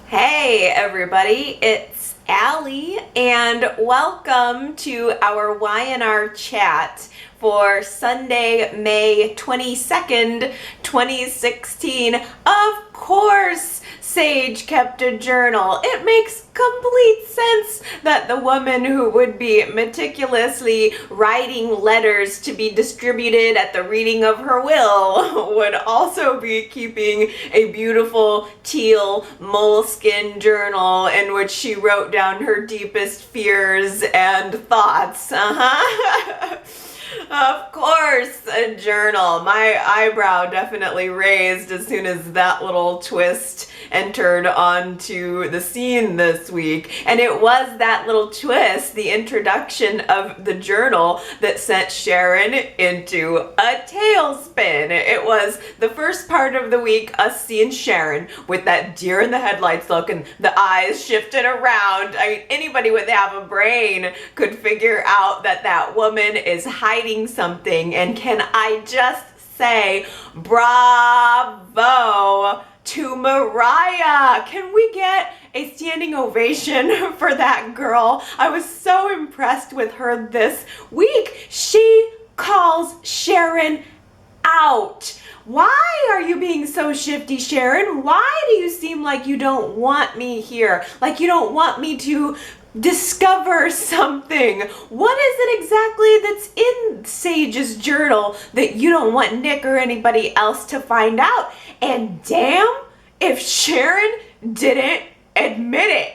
Hey everybody, it's Allie and welcome to our Y&R Chat for Sunday, May 22nd, 2016. Of course, Sage kept a journal. It makes complete sense that the woman who would be meticulously writing letters to be distributed at the reading of her will would also be keeping a beautiful teal moleskin journal in which she wrote down her deepest fears and thoughts. Of course, a journal. My eyebrow definitely raised as soon as that little twist entered onto the scene this week. And it was that little twist, the introduction of the journal, that sent Sharon into a tailspin. It was the first part of the week, us seeing Sharon with that deer in the headlights look and the eyes shifted around. I mean, anybody with half a brain could figure out that that woman is hiding something. And can I just say bravo to Mariah? Can we get a standing ovation for that girl? I was so impressed with her this week. She calls Sharon out. Why are you being so shifty, Sharon? Why do you seem like you don't want me here? Like you don't want me to discover something? What is it exactly that's in Sage's journal that you don't want Nick or anybody else to find out? And damn if Sharon didn't admit it.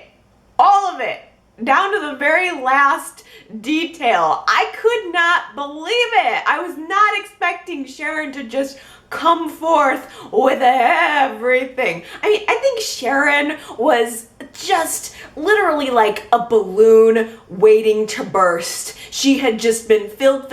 All of it, down to the very last detail. I could not believe it. I was not expecting Sharon to just come forth with everything. I mean, I think Sharon was just literally like a balloon waiting to burst. She had just been filled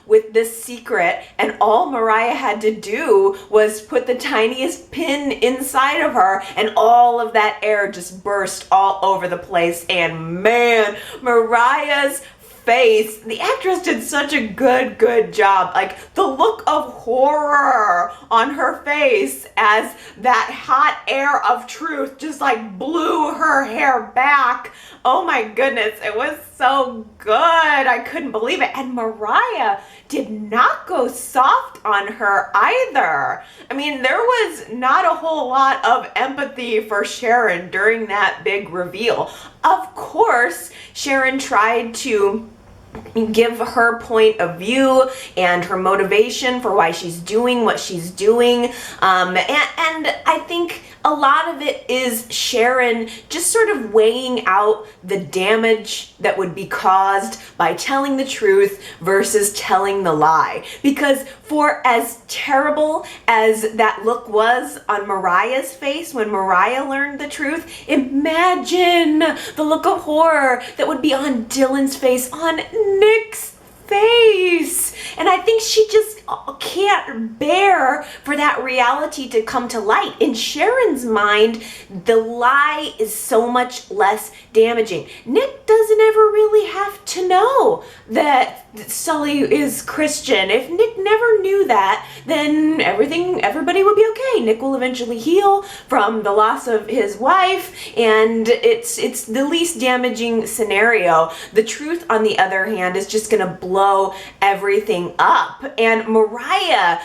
with this secret, and all Mariah had to do was put the tiniest pin inside of her, and all of that air just burst all over the place. And man, Mariah's face, the actress did such a good job. Like the look of horror on her face as that hot air of truth just like blew her hair back. Oh my goodness, it was so good. I couldn't believe it. And Mariah did not go soft on her either. I mean, there was not a whole lot of empathy for Sharon during that big reveal. Of course, Sharon tried to give her point of view and her motivation for why she's doing what she's doing. And I think a lot of it is Sharon just sort of weighing out the damage that would be caused by telling the truth versus telling the lie. Because for as terrible as that look was on Mariah's face when Mariah learned the truth, imagine the look of horror that would be on Dylan's face, on Nick's face. And I think she just can't bear for that reality to come to light. In Sharon's mind, the lie is so much less damaging. Nick doesn't ever really have to know that Sully is Christian. If Nick never knew that, then everybody would be okay. Nick will eventually heal from the loss of his wife, and it's the least damaging scenario. The truth, on the other hand, is just gonna blow everything up. And Mariah,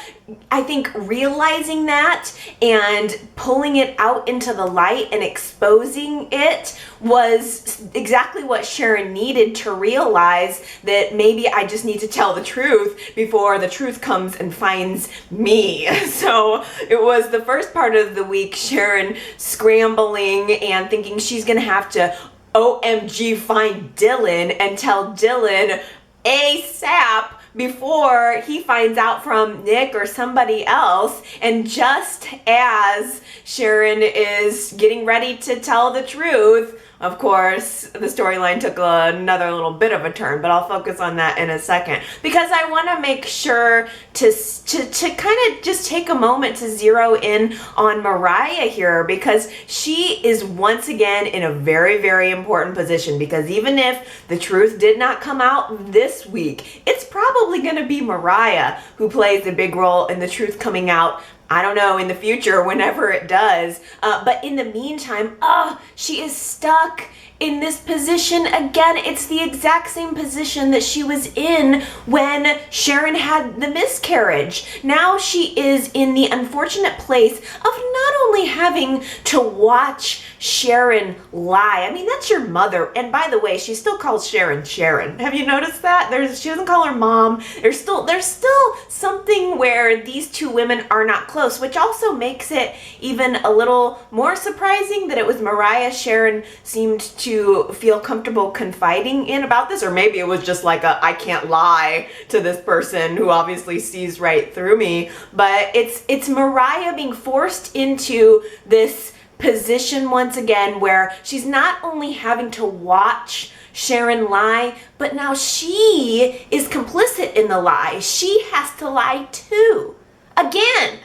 I think, realizing that and pulling it out into the light and exposing it was exactly what Sharon needed to realize, that maybe I just need to tell the truth before the truth comes and finds me. So it was the first part of the week, Sharon scrambling and thinking she's gonna have to OMG find Dylan and tell Dylan ASAP before he finds out from Nick or somebody else. And just as Sharon is getting ready to tell the truth, of course, the storyline took another little bit of a turn, but I'll focus on that in a second, because I want to make sure to kind of just take a moment to zero in on Mariah here, because she is once again in a very important position. Because even if the truth did not come out this week, it's probably going to be Mariah who plays a big role in the truth coming out I don't know, in the future, whenever it does. But in the meantime, she is stuck in this position again. It's the exact same position that she was in when Sharon had the miscarriage. Now she is in the unfortunate place of not only having to watch Sharon lie. I mean, that's your mother. And by the way, she still calls Sharon Sharon. Have you noticed that? She doesn't call her mom. There's still something where these two women are not close, which also makes it even a little more surprising that it was Mariah Sharon seemed to feel comfortable confiding in about this. Or maybe it was just like I can't lie to this person who obviously sees right through me. But it's Mariah being forced into this position once again where she's not only having to watch Sharon lie, but now she is complicit in the lie. She has to lie too. Again.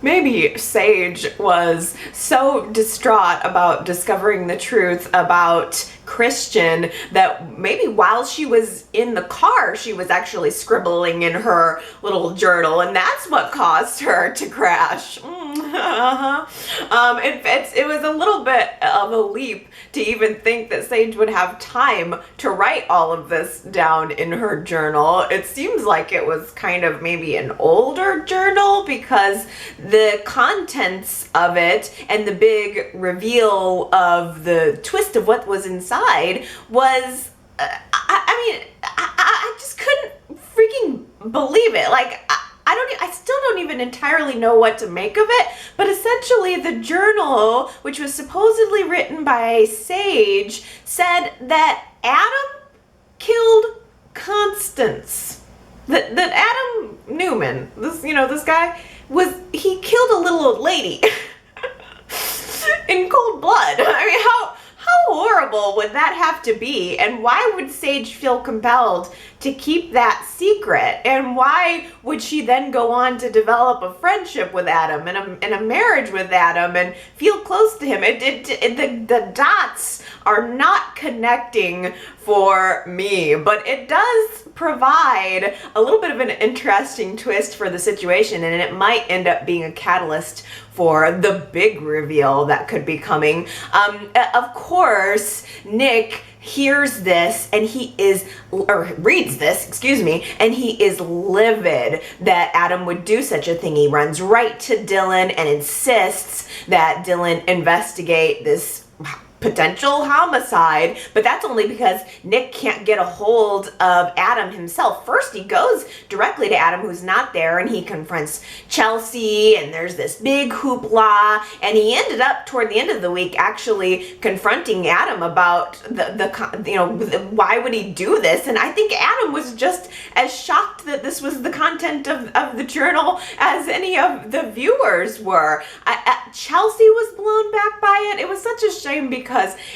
Maybe Sage was so distraught about discovering the truth about Christian that maybe while she was in the car, she was actually scribbling in her little journal, and that's what caused her to crash. It was a little bit of a leap to even think that Sage would have time to write all of this down in her journal. It seems like it was kind of maybe an older journal because the contents of it and the big reveal of the twist of what was inside was, I just couldn't freaking believe it. Like, I still don't even entirely know what to make of it, but essentially the journal, which was supposedly written by Sage, said that Adam killed Constance. That Adam Newman, this guy, he killed a little old lady in cold blood. I mean, how horrible would that have to be? And why would Sage feel compelled to keep that secret? And why would she then go on to develop a friendship with Adam and a marriage with Adam and feel close to him? The dots are not connecting for me, but it does provide a little bit of an interesting twist for the situation, and it might end up being a catalyst for the big reveal that could be coming. Of course, Nick hears this and reads this, and he is livid that Adam would do such a thing. He runs right to Dylan and insists that Dylan investigate this potential homicide, but that's only because Nick can't get a hold of Adam himself. First, he goes directly to Adam, who's not there, and he confronts Chelsea, and there's this big hoopla, and he ended up toward the end of the week actually confronting Adam about why would he do this? And I think Adam was just as shocked that this was the content of the journal as any of the viewers were. Chelsea was blown back by it. It was such a shame because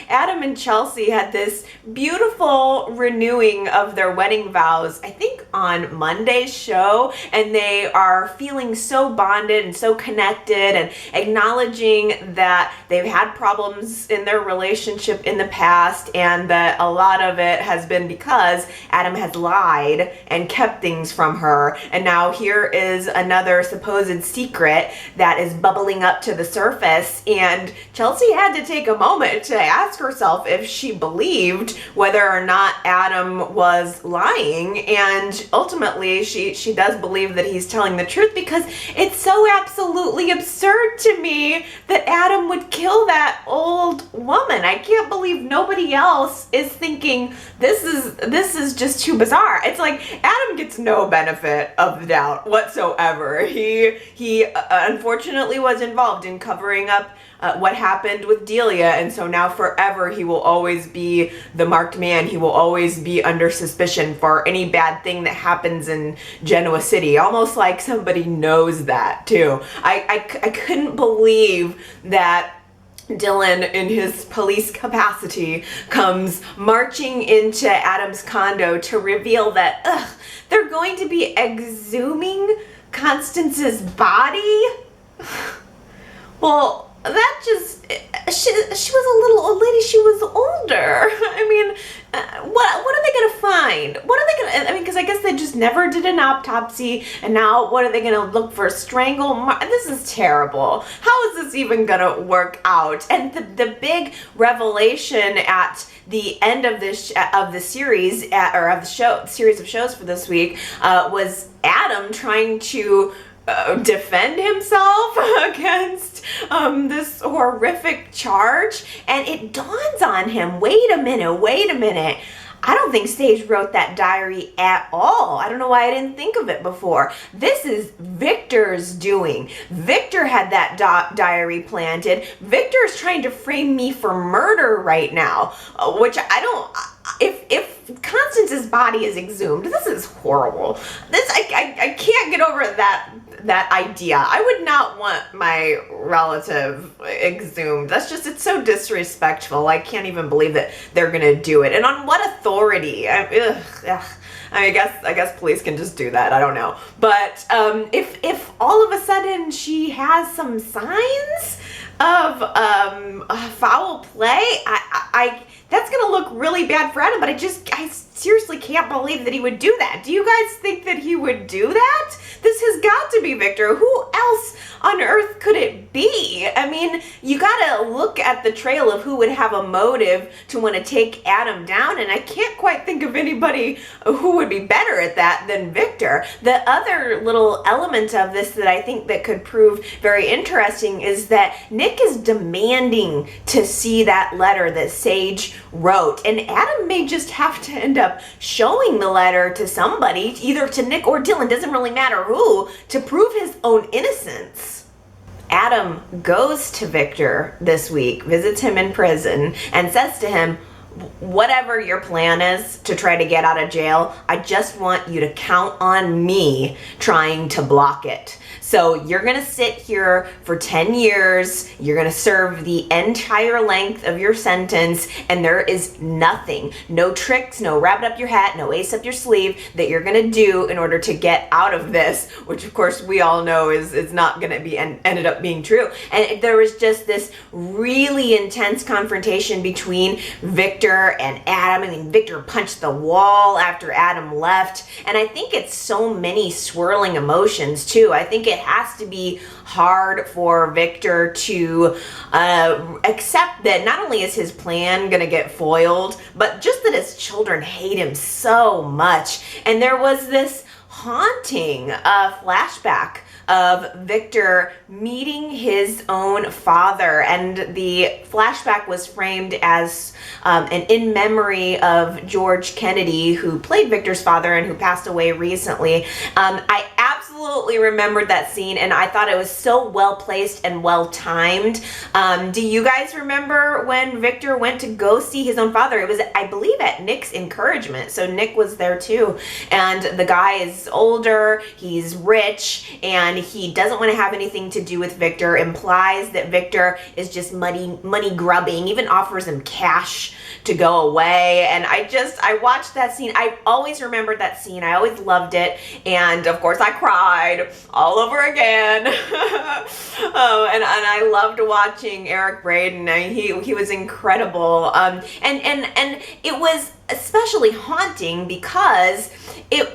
Adam and Chelsea had this beautiful renewing of their wedding vows, I think on Monday's show, and they are feeling so bonded and so connected and acknowledging that they've had problems in their relationship in the past and that a lot of it has been because Adam has lied and kept things from her, and now here is another supposed secret that is bubbling up to the surface, and Chelsea had to take a moment to ask herself if she believed whether or not Adam was lying, and ultimately she does believe that he's telling the truth because it's so absolutely absurd to me that Adam would kill that old woman. I can't believe nobody else is thinking this is just too bizarre. It's like Adam gets no benefit of the doubt whatsoever. He unfortunately was involved in covering up what happened with Delia, and so now forever he will always be the marked man. He will always be under suspicion for any bad thing that happens in Genoa City, almost like somebody knows that too. I couldn't believe that Dylan, in his police capacity, comes marching into Adam's condo to reveal that they're going to be exhuming Constance's body. Well, that just, she was a little old lady. She was older. I mean, what are they going to find? What are they going to, I mean, because I guess they just never did an autopsy, and now what are they going to look for? This is terrible. How is this even going to work out? And the big revelation at the end of this of the series or of the series of shows for this week was Adam trying to defend himself against this horrific charge, and it dawns on him, wait a minute, I don't think Sage wrote that diary at all. I don't know why I didn't think of it before. This is Victor's doing. Victor had that diary planted. Victor's trying to frame me for murder right now, which I don't, if Constance's body is exhumed, this is horrible. I can't get over that idea. I would not want my relative exhumed. It's so disrespectful. I can't even believe that they're gonna do it. And on what authority? I guess police can just do that. I don't know. But if all of a sudden she has some signs of foul play, that's gonna look really bad for Adam. But I seriously can't believe that he would do that. Do you guys think that he would do that? This has got to be Victor. Who else on earth could it be? I mean, you gotta look at the trail of who would have a motive to want to take Adam down, and I can't quite think of anybody who would be better at that than Victor. The other little element of this that I think that could prove very interesting is that Nick is demanding to see that letter that Sage wrote, and Adam may just have to end up showing the letter to somebody, either to Nick or Dylan, doesn't really matter who, to prove his own innocence. Adam goes to Victor this week, visits him in prison, and says to him, whatever your plan is to try to get out of jail, I just want you to count on me trying to block it. So you're gonna sit here for 10 years, you're gonna serve the entire length of your sentence, and there is nothing, no tricks, no rabbit up your hat, no ace up your sleeve that you're gonna do in order to get out of this, which of course we all know is not gonna be and ended up being true. And there was just this really intense confrontation between Victor and Adam. I mean, Victor punched the wall after Adam left, and I think it's so many swirling emotions too. I think it has to be hard for Victor to accept that not only is his plan gonna get foiled, but just that his children hate him so much. And there was this haunting flashback of Victor meeting his own father, and the flashback was framed as an in memory of George Kennedy, who played Victor's father and who passed away recently. I absolutely remembered that scene, and I thought it was so well placed and well timed. Do you guys remember when Victor went to go see his own father? It was, I believe, at Nick's encouragement, so Nick was there too, and the guy is older, he's rich, and he doesn't want to have anything to do with Victor, implies that Victor is just money grubbing, even offers him cash to go away. And I watched that scene. I always remembered that scene. I always loved it. And of course I cried all over again. And I loved watching Eric Braeden. He was incredible. And it was especially haunting because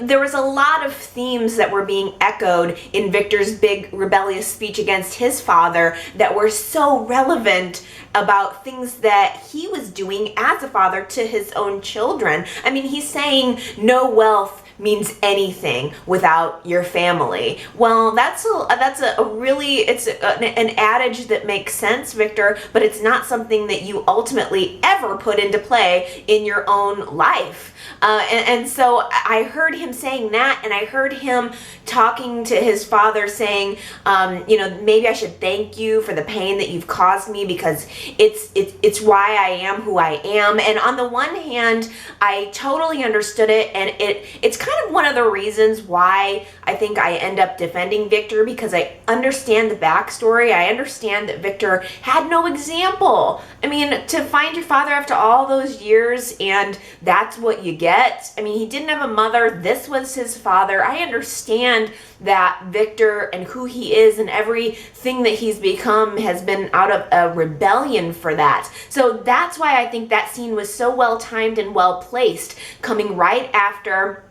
there was a lot of themes that were being echoed in Victor's big rebellious speech against his father that were so relevant about things that he was doing as a father to his own children. I mean, he's saying no wealth means anything without your family. Well, that's a really, it's an adage that makes sense, Victor, but it's not something that you ultimately ever put into play in your own life. And so I heard him saying that, and I heard him talking to his father saying, maybe I should thank you for the pain that you've caused me, because it's why I am who I am. And on the one hand, I totally understood it, and it's kind kind of one of the reasons why I think I end up defending Victor, because I understand the backstory. I understand that Victor had no example. I mean, to find your father after all those years and that's what you get. I mean, he didn't have a mother. This was his father. I understand that Victor and who he is and everything that he's become has been out of a rebellion for that. So that's why I think that scene was so well timed and well placed, coming right after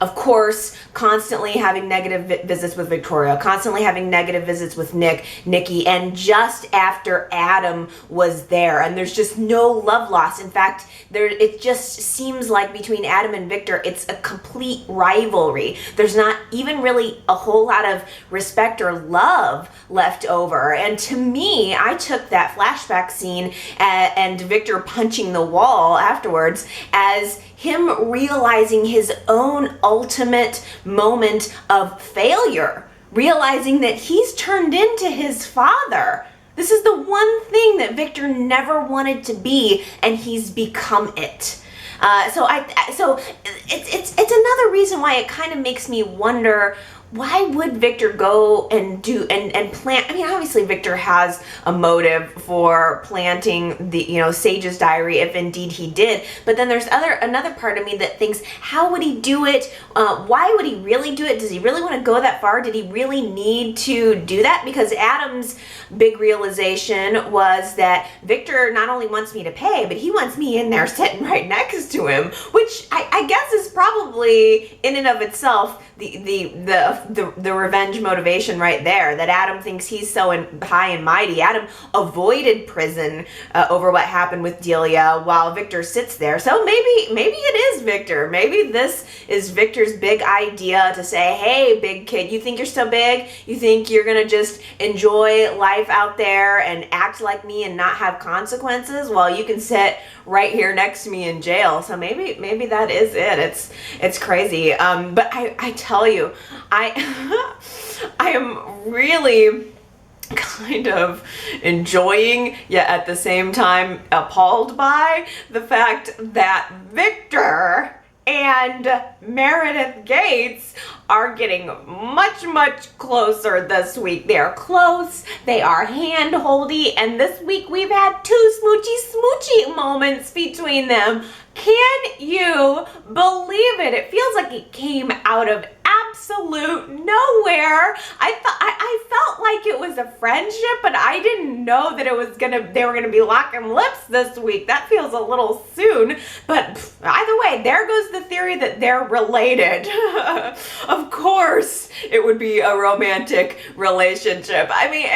of course, constantly having negative visits with Victoria, constantly having negative visits with Nikki, and just after Adam was there, and there's just no love lost. In fact, it just seems like between Adam and Victor, it's a complete rivalry. There's not even really a whole lot of respect or love left over. And to me, I took that flashback scene and Victor punching the wall afterwards as him realizing his own ultimate moment of failure, realizing that he's turned into his father. This is the one thing that Victor never wanted to be, and he's become it. So it's another reason why it kind of makes me wonder, why would Victor go and do and plant? I mean, obviously Victor has a motive for planting the, Sage's diary, if indeed he did. But then there's another part of me that thinks, how would he do it? Why would he really do it? Does he really want to go that far? Did he really need to do that? Because Adam's big realization was that Victor not only wants me to pay, but he wants me in there sitting right next to him, which I guess is probably in and of itself the revenge motivation right there, that Adam thinks he's so high and mighty. Adam avoided prison over what happened with Delia while Victor sits there. So maybe it is Victor. Maybe this is Victor's big idea to say, hey, big kid, you think you're so big? You think you're going to just enjoy life out there and act like me and not have consequences? Well, you can sit right here next to me in jail. So maybe that is it. It's crazy. But I tell you, I am really kind of enjoying, yet at the same time appalled by the fact that Victor and Meredith Gates are getting much, much closer this week. They are close, they are hand-holdy, and this week we've had two smoochy moments between them. Can you believe it? It feels like it came out of absolute nowhere. I felt like it was a friendship, but I didn't know that they were gonna be locking lips this week. That feels a little soon, but either way, there goes the theory that they're related. Of course, it would be a romantic relationship. I mean,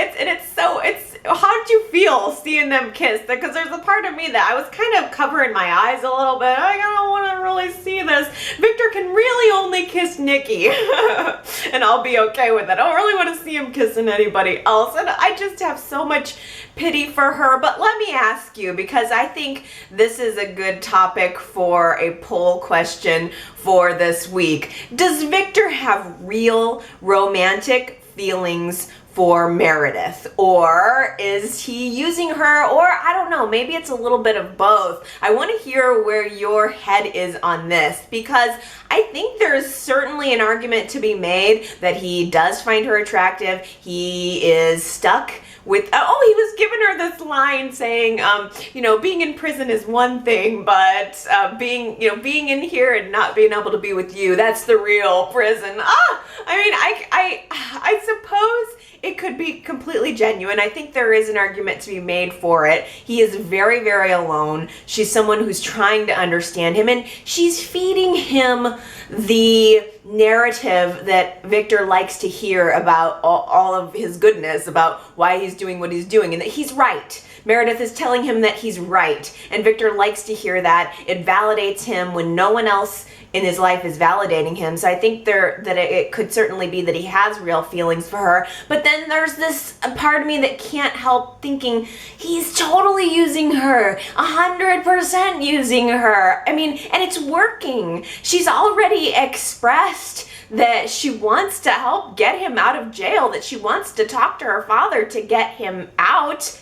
how did you feel seeing them kiss? Because there's a part of me that I was kind of covering my eyes a little bit. I don't want to really see this. Victor can really only kiss Nikki, and I'll be okay with it. I don't really want to see him kissing anybody else, and I just have so much pity for her. But let me ask you, because I think this is a good topic for a poll question for this week. Does Victor have real romantic feelings for Meredith, or is he using her, or I don't know, maybe it's a little bit of both? I want to hear where your head is on this, because I think there's certainly an argument to be made that he does find her attractive. He is stuck with, he was giving her this line saying, being in prison is one thing, but being in here and not being able to be with you, that's the real prison. I suppose it could be completely genuine. I think there is an argument to be made for it. He is very, very alone. She's someone who's trying to understand him, and she's feeding him the narrative that Victor likes to hear about all of his goodness, about why he's doing what he's doing, and that he's right. Meredith is telling him that he's right, and Victor likes to hear that. It validates him when no one else in his life is validating him. So I think it could certainly be that he has real feelings for her. But then there's this part of me that can't help thinking he's totally using her, 100% using her. I mean, and it's working. She's already expressed that she wants to help get him out of jail, that she wants to talk to her father to get him out.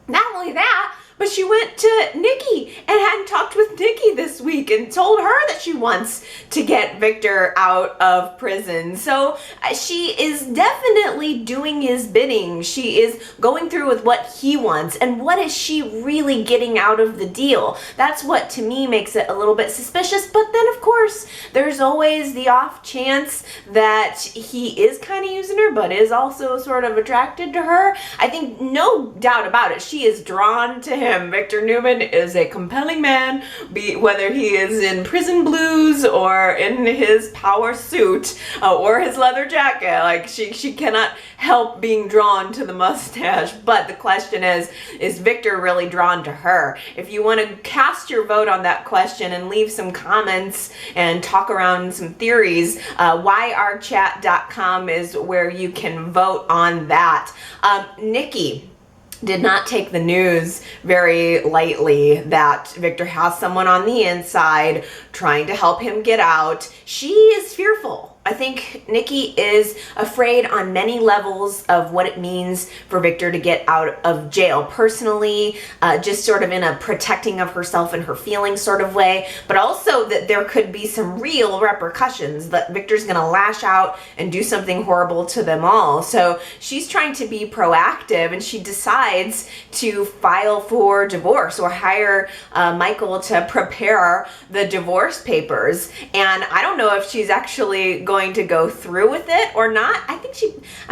Not only that, but she went to Nikki and hadn't talked with Nikki this week and told her that she wants to get Victor out of prison. So she is definitely doing his bidding. She is going through with what he wants, and what is she really getting out of the deal? That's what to me makes it a little bit suspicious. But then of course there's always the off chance that he is kind of using her but is also sort of attracted to her. I think no doubt about it, she is drawn to him. Victor Newman is a compelling man, whether he is in prison blues or in his power suit or his leather jacket. Like she cannot help being drawn to the mustache. But the question is Victor really drawn to her? If you want to cast your vote on that question and leave some comments and talk around some theories, yrchat.com is where you can vote on that. Nikki did not take the news very lightly that Victor has someone on the inside trying to help him get out. She is fearful. I think Nikki is afraid on many levels of what it means for Victor to get out of jail. Personally, just sort of in a protecting of herself and her feelings sort of way, but also that there could be some real repercussions, that Victor's gonna lash out and do something horrible to them all. So she's trying to be proactive, and she decides to file for divorce or hire Michael to prepare the divorce papers. And I don't know if she's actually going to go through with it or not. I'm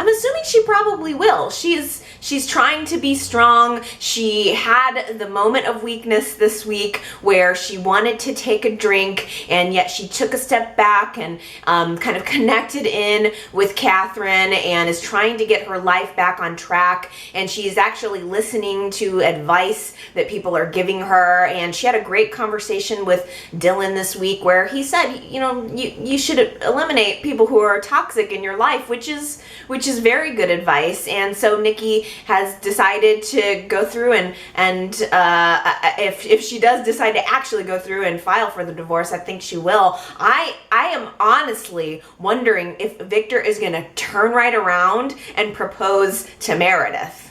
assuming she probably will. She's trying to be strong. She had the moment of weakness this week where she wanted to take a drink, and yet she took a step back and kind of connected in with Catherine and is trying to get her life back on track. And she's actually listening to advice that people are giving her. And she had a great conversation with Dylan this week where he said, you should eliminate people who are toxic in your life, which is very good advice. And so Nikki has decided to go through and if she does decide to actually go through and file for the divorce, I think she will. I am honestly wondering if Victor is going to turn right around and propose to Meredith.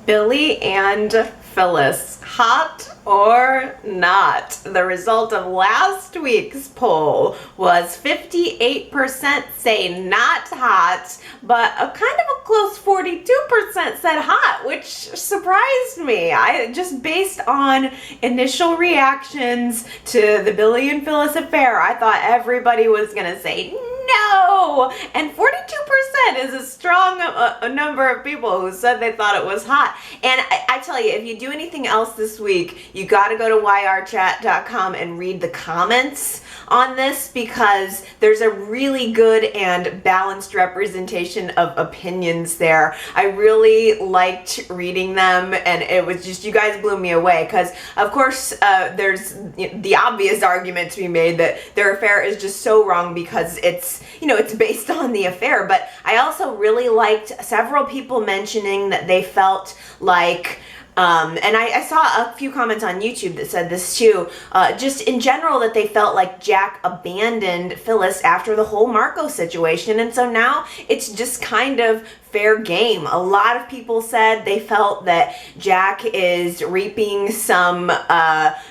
Billy and Phyllis, hot or not? The result of last week's poll was 58% say not hot, but a kind of a close 42% said hot, which surprised me. Just based on initial reactions to the Billy and Phyllis affair, I thought everybody was gonna say no, and 42% is a strong number of people who said they thought it was hot. And I tell you, if you do anything else this week, you got to go to yrchat.com and read the comments on this, because there's a really good and balanced representation of opinions there. I really liked reading them, and it was just, you guys blew me away, because of course there's the obvious argument to be made that their affair is just so wrong because it's based on the affair. But I also really liked several people mentioning that they felt like and I saw a few comments on YouTube that said this too, just in general, that they felt like Jack abandoned Phyllis after the whole Marco situation, and so now it's just kind of fair game. A lot of people said they felt that Jack is reaping some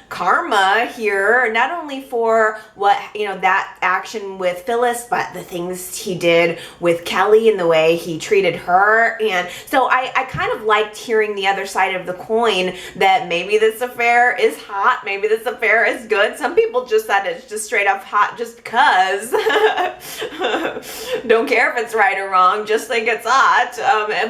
karma here, not only for what, that action with Phyllis, but the things he did with Kelly and the way he treated her. And so I kind of liked hearing the other side of the coin, that maybe this affair is hot, maybe this affair is good. Some people just said it's just straight up hot just because. Don't care if it's right or wrong, just think it's hot.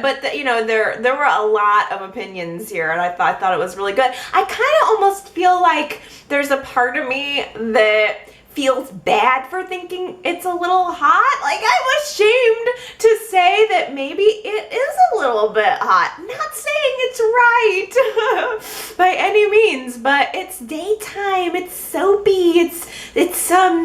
But there were a lot of opinions here, and I thought it was really good. I kind of almost feel like there's a part of me that feels bad for thinking it's a little hot. Like, I'm ashamed to say that maybe it is a little bit hot. Not saying it's right by any means, but it's daytime, it's soapy, it's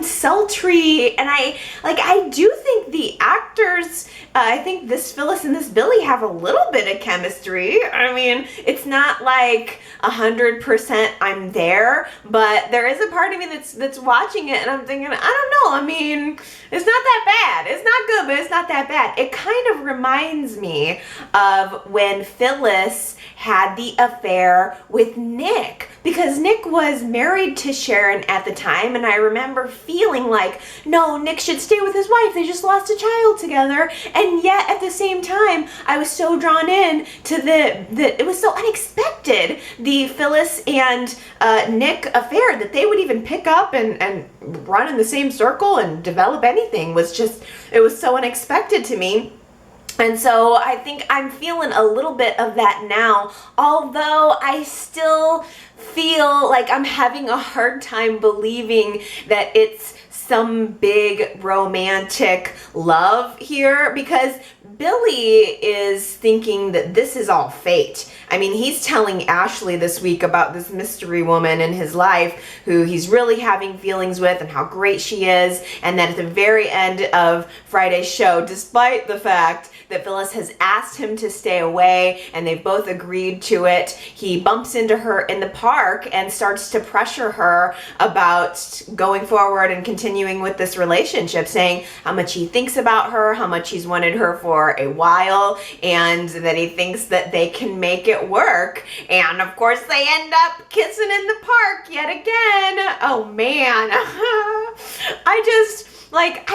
sultry, and I do think the actors, I think this Phyllis and this Billy have a little bit of chemistry. I mean, it's not like 100% I'm there, but there is a part of me that's watching it and I'm thinking, I don't know. I mean, it's not that bad. It's not good, but it's not that bad. It kind of reminds me of when Phyllis had the affair with Nick, because Nick was married to Sharon at the time, and I remember feeling like, no, Nick should stay with his wife. They just lost a child together. And yet at the same time, I was so drawn in to it was so unexpected, the Phyllis and Nick affair, that they would even pick up and run in the same circle and develop anything. It was so unexpected to me. And so I think I'm feeling a little bit of that now, although I still feel like I'm having a hard time believing that it's some big romantic love here, because Billy is thinking that this is all fate. I mean, he's telling Ashley this week about this mystery woman in his life who he's really having feelings with and how great she is, and that at the very end of Friday's show, despite the fact that Phyllis has asked him to stay away and they've both agreed to it, he bumps into her in the park and starts to pressure her about going forward and continuing with this relationship, saying how much he thinks about her, how much he's wanted her for a while, and that he thinks that they can make it work. And of course they end up kissing in the park yet again. Oh man.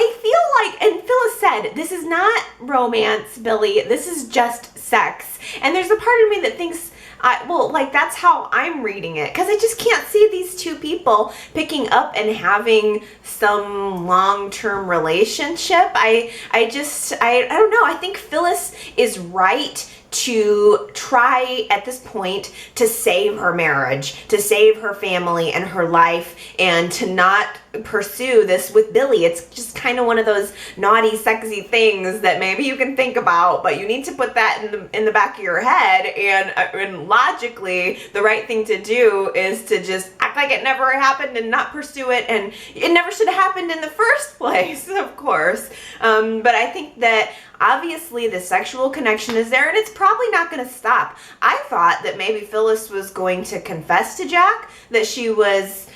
I feel like, and Phyllis said, this is not romance, Billy, this is just sex. And there's a part of me that thinks, that's how I'm reading it, because I just can't see these two people picking up and having some long-term relationship. I don't know. I think Phyllis is right to try at this point to save her marriage, to save her family and her life, and to not pursue this with Billy. It's just kind of one of those naughty, sexy things that maybe you can think about, but you need to put that in the back of your head. And logically, the right thing to do is to just act like it never happened and not pursue it, and it never should have happened in the first place, of course. But I think that obviously the sexual connection is there, and it's probably not going to stop. I thought that maybe Phyllis was going to confess to Jack that she was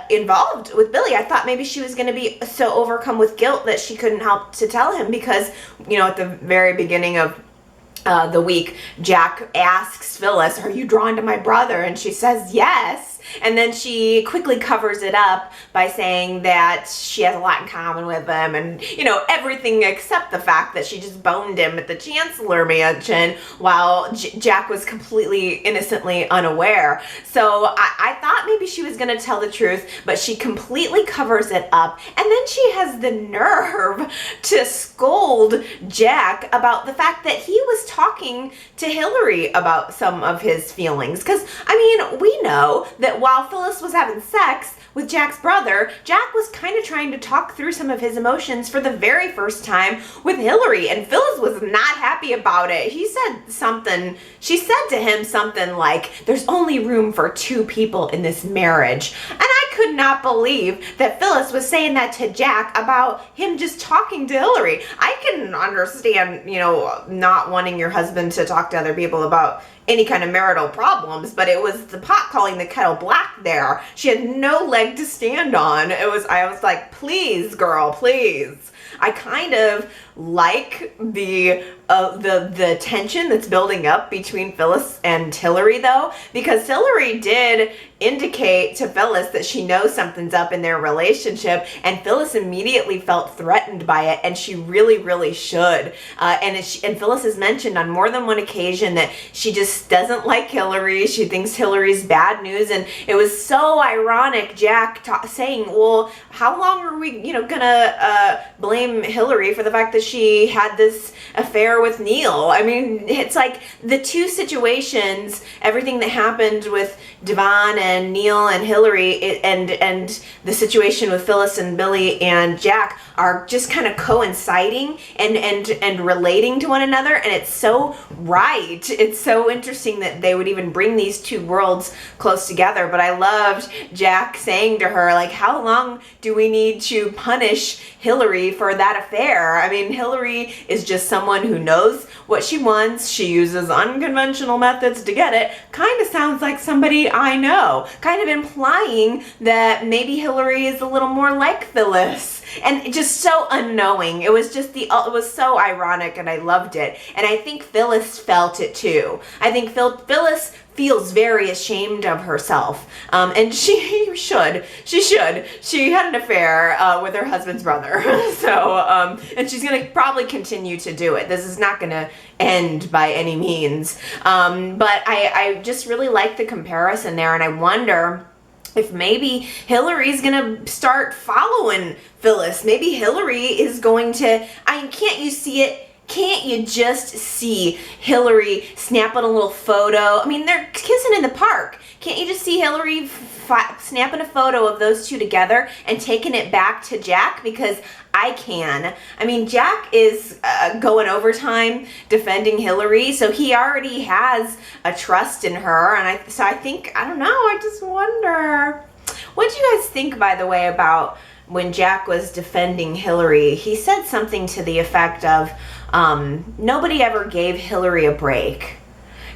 involved with Billy. I thought maybe she was going to be so overcome with guilt that she couldn't help to tell him, because, at the very beginning of the week, Jack asks Phyllis, "Are you drawn to my brother?" And she says yes. And then she quickly covers it up by saying that she has a lot in common with him, and, everything except the fact that she just boned him at the Chancellor Mansion while Jack was completely innocently unaware. So I thought maybe she was going to tell the truth, but she completely covers it up. And then she has the nerve to scold Jack about the fact that he was talking to Hillary about some of his feelings. Because, we know that while Phyllis was having sex with Jack's brother, Jack was kind of trying to talk through some of his emotions for the very first time with Hillary, and Phyllis was not happy about it. She said to him something like, "There's only room for two people in this marriage." And I could not believe that Phyllis was saying that to Jack about him just talking to Hillary. I can understand, not wanting your husband to talk to other people about any kind of marital problems, but it was the pot calling the kettle black there. She had no leg to stand on. I was like, please, girl, please. I kind of like the tension that's building up between Phyllis and Hillary, though, because Hillary did indicate to Phyllis that she knows something's up in their relationship, and Phyllis immediately felt threatened by it, and she really, really should. And Phyllis has mentioned on more than one occasion that she just doesn't like Hillary. She thinks Hillary's bad news, and it was so ironic, Jack saying, well, how long are we, gonna blame Hillary for the fact that she had this affair with Neil? It's like the two situations, everything that happened with Devon and Neil and Hillary, and the situation with Phyllis and Billy and Jack are just kind of coinciding and relating to one another, and it's so right. It's so interesting that they would even bring these two worlds close together. But I loved Jack saying to her, like, how long do we need to punish Hillary for that affair? Hillary is just someone who knows what she wants. She uses unconventional methods to get it. Kind of sounds like somebody Hillary I know, kind of implying that maybe Hillary is a little more like Phyllis. And just so unknowing. It was just it was so ironic, and I loved it. And I think Phyllis felt it too. I think Phyllis feels very ashamed of herself. And she should. She had an affair with her husband's brother. So, and she's gonna probably continue to do it. This is not gonna end by any means. But I just really like the comparison there, and I wonder if maybe Hillary's gonna start following Phyllis. Maybe Hillary is going to, can't you see it? Can't you just see Hillary snapping a little photo? I mean, they're kissing in the park. Can't you just see Hillary snapping a photo of those two together and taking it back to Jack? Because I can. I mean, Jack is going overtime defending Hillary, so he already has a trust in her. And I don't know, I just wonder. What do you guys think, by the way, about when Jack was defending Hillary? He said something to the effect of, nobody ever gave Hillary a break.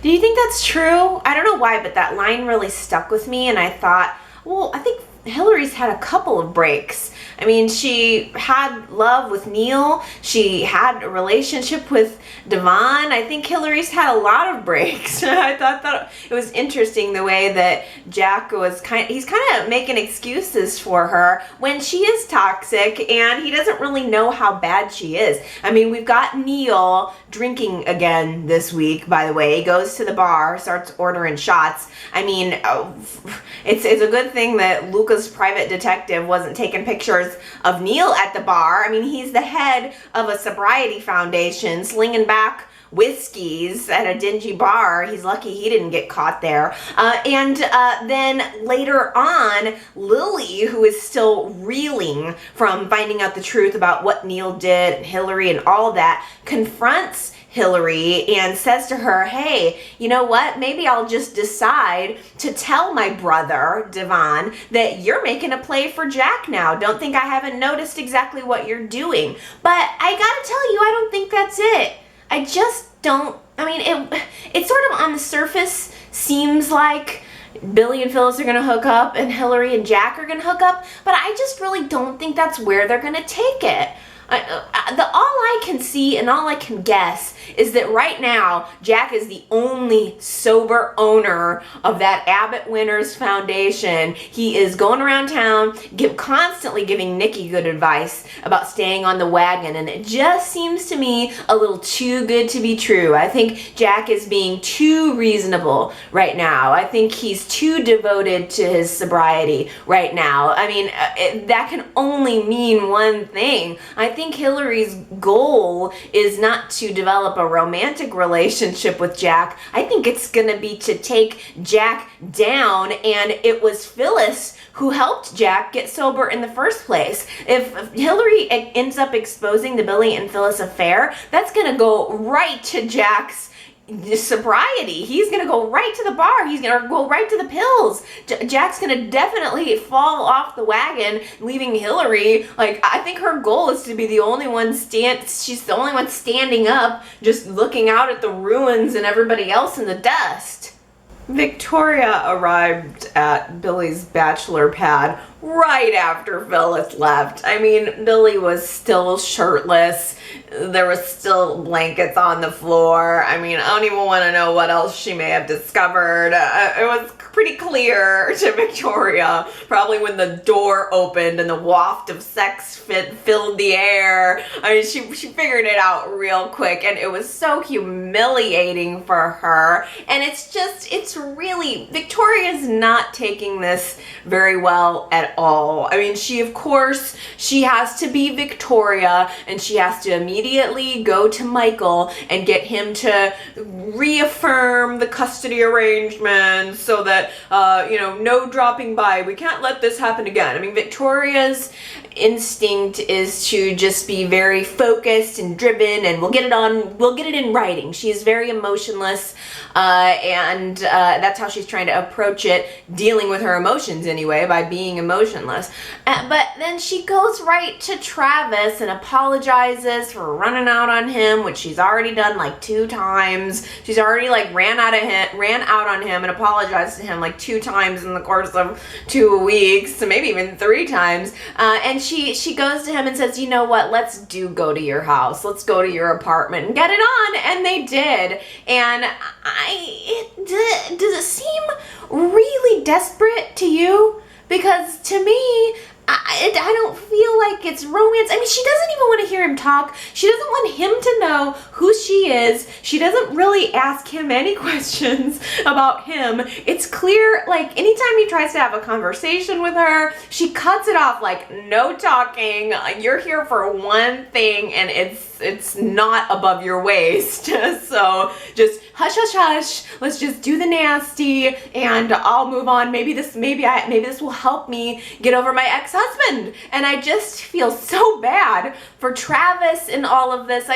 Do you think that's true? I don't know why, but that line really stuck with me, and I thought, well, I think Hillary's had a couple of breaks. I mean, she had love with Neil. She had a relationship with Devon. I think Hillary's had a lot of breaks. I thought that it was interesting the way that Jack was he's kind of making excuses for her when she is toxic, and he doesn't really know how bad she is. I mean, we've got Neil drinking again this week, by the way. He goes to the bar, starts ordering shots. I mean, it's a good thing that Luca's private detective wasn't taking pictures of Neil at the bar. I mean, he's the head of a sobriety foundation, slinging back whiskeys at a dingy bar. He's lucky he didn't get caught there. And then later on, Lily, who is still reeling from finding out the truth about what Neil did and Hillary and all that, confronts Hillary and says to her, hey, you know what? Maybe I'll just decide to tell my brother, Devon, that you're making a play for Jack now. Don't think I haven't noticed exactly what you're doing. But I gotta tell you, I don't think that's it. I just don't. I mean, it sort of on the surface seems like Billy and Phyllis are gonna hook up and Hillary and Jack are gonna hook up, but I just really don't think that's where they're gonna take it. All I can see and all I can guess is that right now Jack is the only sober owner of that Abbott Winners Foundation. He is going around town constantly giving Nikki good advice about staying on the wagon, and it just seems to me a little too good to be true. I think Jack is being too reasonable right now. I think he's too devoted to his sobriety right now. I mean, that can only mean one thing. I think Hillary's goal is not to develop a romantic relationship with Jack. I think it's gonna be to take Jack down, and it was Phyllis who helped Jack get sober in the first place. If Hillary ends up exposing the Billy and Phyllis affair, that's gonna go right to Jack's sobriety. He's gonna go right to the bar. He's gonna go right to the pills. Jack's gonna definitely fall off the wagon, leaving Hillary. Like, I think her goal is to be the only one she's the only one standing up, just looking out at the ruins and everybody else in the dust. Victoria arrived at Billy's bachelor pad right after Phyllis left. I mean, Billy was still shirtless. There was still blankets on the floor. I mean, I don't even want to know what else she may have discovered. It was pretty clear to Victoria, probably when the door opened and the waft of sex filled the air. I mean, she figured it out real quick, and it was so humiliating for her. And it's really, Victoria's not taking this very well at all. I mean, she has to be Victoria, and she has to immediately go to Michael and get him to reaffirm the custody arrangements so that, no dropping by. We can't let this happen again. I mean, Victoria's instinct is to just be very focused and driven, and we'll get it in writing. She is very emotionless, and that's how she's trying to approach it, dealing with her emotions anyway, by being emotionless. But then she goes right to Travis and apologizes for running out on him, which she's already done like 2 times. She's already ran out on him and apologized to him him like 2 times in the course of 2 weeks, maybe even 3 times. And she goes to him and says, you know what, let's go to your house. Let's go to your apartment and get it on. And they did. And does it seem really desperate to you? Because to me, I don't feel like it's romance. I mean, she doesn't even want to hear him talk. She doesn't want him to know who she is. She doesn't really ask him any questions about him. It's clear, like, anytime he tries to have a conversation with her, she cuts it off like, no talking. You're here for one thing, and it's not above your waist. So just hush, hush, hush. Let's just do the nasty, and I'll move on. Maybe this will help me get over my ex-husband. And I just feel so bad for Travis in all of this.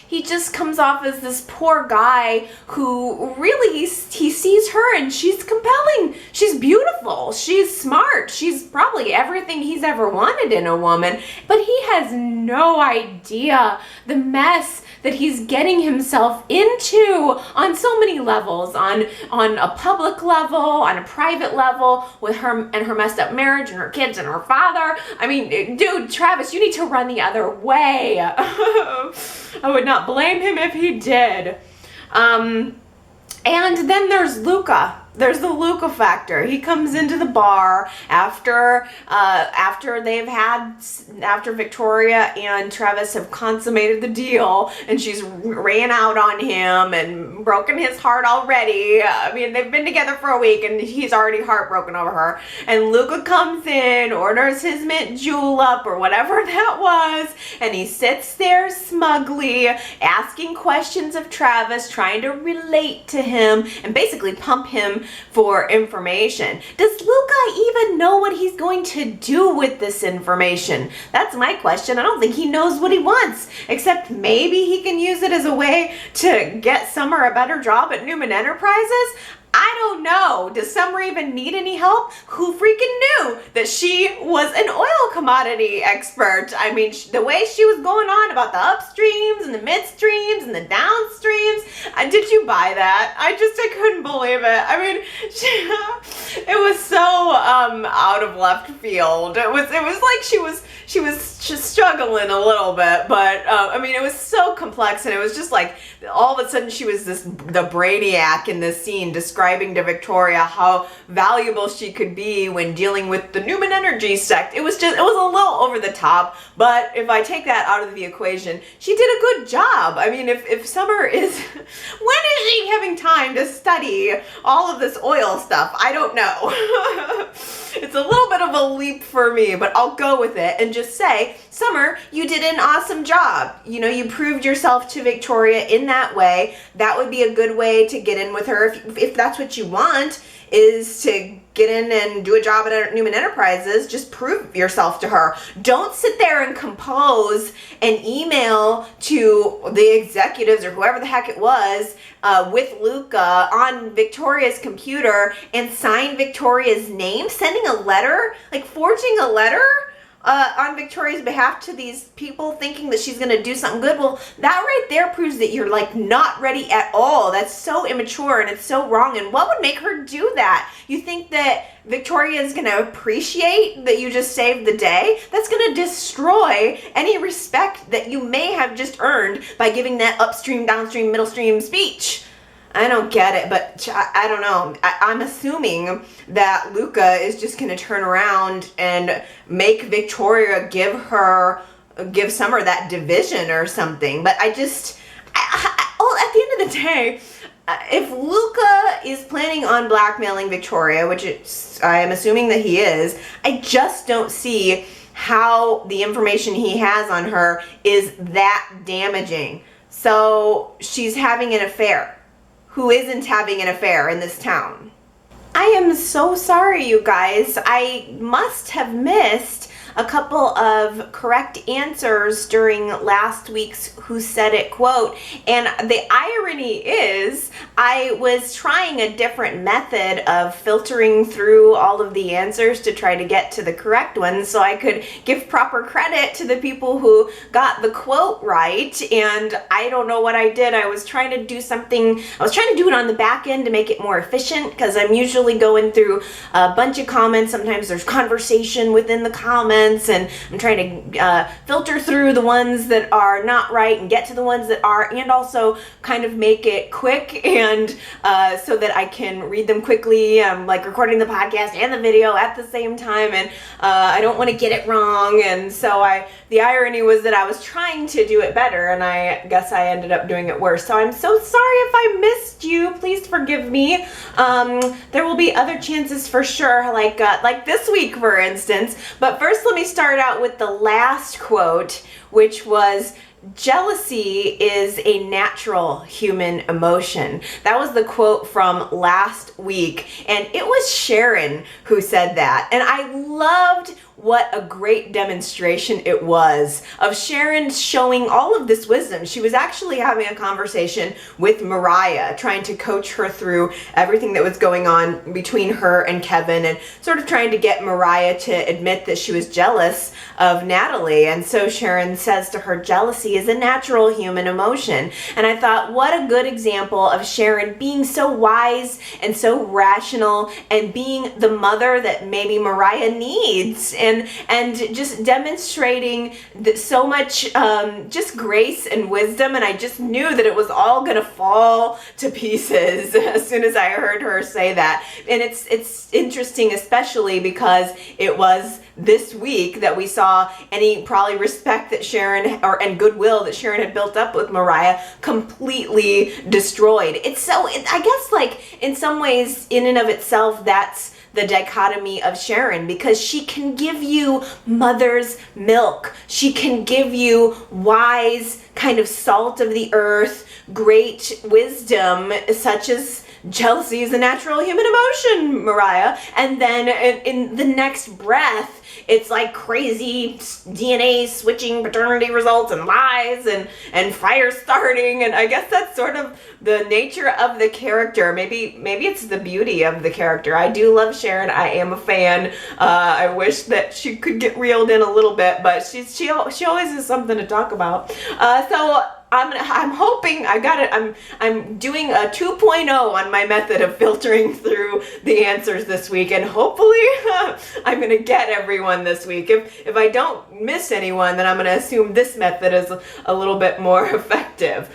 He just comes off as this poor guy who really, he sees her and she's compelling. She's beautiful. She's smart. She's probably everything he's ever wanted in a woman. But he has no idea the mess that he's getting himself into on so many levels, on a public level, on a private level, with her and her messed up marriage and her kids and her father. I mean, dude, Travis, you need to run the other way. I would not blame him if he did. And then there's Luca. There's the Luca factor. He comes into the bar after Victoria and Travis have consummated the deal, and she's ran out on him and broken his heart already. I mean, they've been together for a week and he's already heartbroken over her. And Luca comes in, orders his mint julep or whatever that was, and he sits there smugly asking questions of Travis, trying to relate to him and basically pump him for information. Does Luca even know what he's going to do with this information? That's my question. I don't think he knows what he wants, except maybe he can use it as a way to get Summer a better job at Newman Enterprises. I don't know. Does Summer even need any help? Who freaking knew that she was an oil commodity expert? I mean, the way she was going on about the upstreams and the midstreams and the downstreams, did you buy that? I couldn't believe it. I mean, it was so out of left field. It was like she was just struggling a little bit, but I mean, it was so complex, and it was just like all of a sudden she was the brainiac in this scene, describing to Victoria how valuable she could be when dealing with the Newman Energy sect. It was a little over the top, but if I take that out of the equation, she did a good job. I mean, if Summer is, when is she having time to study all of this oil stuff? I don't know. It's a little bit of a leap for me, but I'll go with it and just say, Summer, you did an awesome job. You know, you proved yourself to Victoria in that way. That would be a good way to get in with her if that's what you want, is to get in and do a job at Newman Enterprises. Just prove yourself to her. Don't sit there and compose an email to the executives or whoever the heck it was with Luca on Victoria's computer and sign Victoria's name, sending a letter, like forging a letter on Victoria's behalf to these people, thinking that she's going to do something good. Well, that right there proves that you're like not ready at all. That's so immature and it's so wrong. And what would make her do that? You think that Victoria is going to appreciate that you just saved the day? That's going to destroy any respect that you may have just earned by giving that upstream, downstream, middle stream speech. I don't get it, but I don't know. I'm assuming that Luca is just going to turn around and make Victoria give Summer that division or something. But at the end of the day, if Luca is planning on blackmailing Victoria, which I am assuming that he is, I just don't see how the information he has on her is that damaging. So she's having an affair. Who isn't having an affair in this town? I am so sorry, you guys. I must have missed a couple of correct answers during last week's Who Said It quote. And the irony is I was trying a different method of filtering through all of the answers to try to get to the correct ones so I could give proper credit to the people who got the quote right. And I don't know what I did. I was trying to do something, I was trying to do it on the back end to make it more efficient, because I'm usually going through a bunch of comments. Sometimes there's conversation within the comments, and I'm trying to filter through the ones that are not right and get to the ones that are, and also kind of make it quick and so that I can read them quickly. I'm like recording the podcast and the video at the same time, and I don't want to get it wrong. And so the irony was that I was trying to do it better, and I guess I ended up doing it worse. So I'm so sorry if I missed you. Please forgive me. There will be other chances for sure, like this week, for instance. But first, let me start out with the last quote, which was, "Jealousy is a natural human emotion." That was the quote from last week, and it was Sharon who said that. And I loved what a great demonstration it was of Sharon showing all of this wisdom. She was actually having a conversation with Mariah, trying to coach her through everything that was going on between her and Kevin, and sort of trying to get Mariah to admit that she was jealous of Natalie. And so Sharon says to her, "Jealousy is a natural human emotion." And I thought, what a good example of Sharon being so wise and so rational, and being the mother that maybe Mariah needs, and just demonstrating so much just grace and wisdom. And I just knew that it was all gonna fall to pieces as soon as I heard her say that. And it's interesting, especially because it was this week that we saw any probably respect that Sharon and goodwill that Sharon had built up with Mariah completely destroyed. I guess, like, in some ways, in and of itself, that's the dichotomy of Sharon, because she can give you mother's milk. She can give you wise, kind of salt of the earth, great wisdom, such as jealousy is a natural human emotion, Mariah. And then in the next breath, it's like crazy DNA switching paternity results and lies and fire starting. And I guess that's sort of the nature of the character. Maybe it's the beauty of the character. I do love Sharon. I am a fan. I wish that she could get reeled in a little bit, but she always has something to talk about. So I'm hoping I got it. I'm doing a 2.0 on my method of filtering through the answers this week, and hopefully I'm gonna get everyone this week. If I don't miss anyone, then I'm gonna assume this method is a little bit more effective.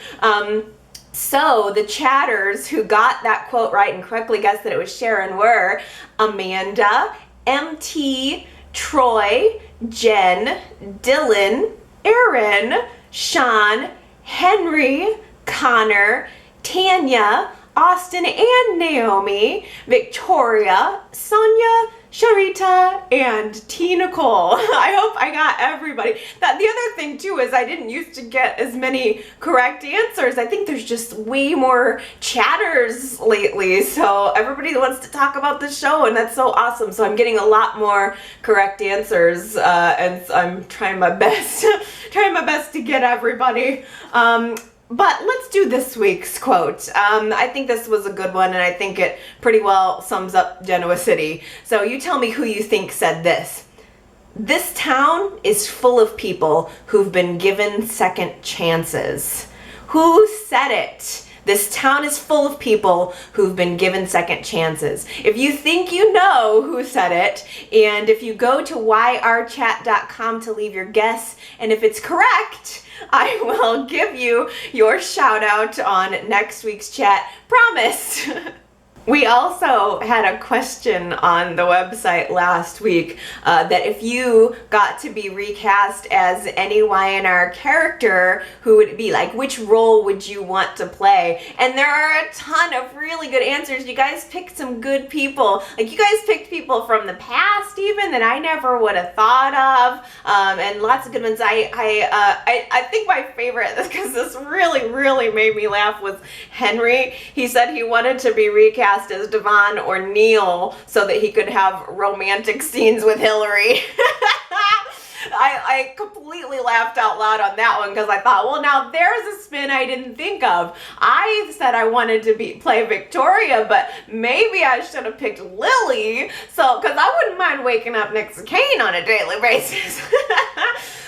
So the chatters who got that quote right and correctly guessed that it was Sharon were Amanda, MT, Troy, Jen, Dylan, Aaron, Sean, Henry, Connor, Tanya, Austin and Naomi, Victoria, Sonia, Sharita, and T. Nicole. I hope I got everybody. The other thing too is I didn't used to get as many correct answers. I think there's just way more chatters lately, so everybody wants to talk about the show, and that's so awesome. So I'm getting a lot more correct answers, and I'm trying my best, to get everybody. But let's do this week's quote. I think this was a good one, and I think it pretty well sums up Genoa City. So you tell me who you think said this. "This town is full of people who've been given second chances." Who said it? This town is full of people who've been given second chances. If you think you know who said it, and if you go to yrchat.com to leave your guess, and if it's correct, I will give you your shout out on next week's chat. Promise. We also had a question on the website last week that if you got to be recast as any Y&R character, who would it be? Like, which role would you want to play? And there are a ton of really good answers. You guys picked some good people. Like, you guys picked people from the past even that I never would have thought of, and lots of good ones. I think my favorite, because this really made me laugh, was Henry. He said he wanted to be recast as Devon or Neil so that he could have romantic scenes with Hillary. I completely laughed out loud on that one because I thought, well, now there's a spin I didn't think of. I said I wanted to play Victoria, but maybe I should have picked Lily. So, because I wouldn't mind waking up next to Kane on a daily basis.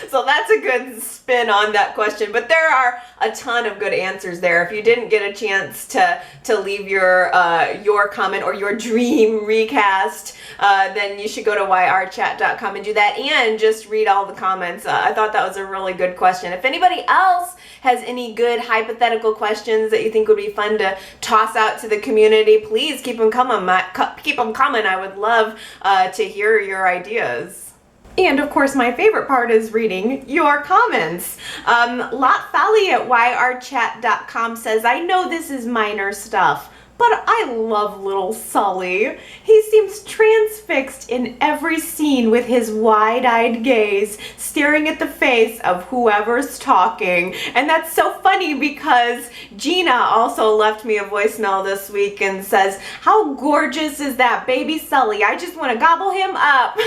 So that's a good spin on that question. But there are a ton of good answers there. If you didn't get a chance to leave your comment or your dream recast, then you should go to yrchat.com and do that, and just read all the comments. I thought that was a really good question. If anybody else has any good hypothetical questions that you think would be fun to toss out to the community, please keep them coming. I would love to hear your ideas. And of course, my favorite part is reading your comments. Lotfally at yrchat.com says, I know this is minor stuff, but I love little Sully. He seems transfixed in every scene with his wide-eyed gaze, staring at the face of whoever's talking. And that's so funny because Gina also left me a voicemail this week and says, how gorgeous is that baby Sully? I just want to gobble him up.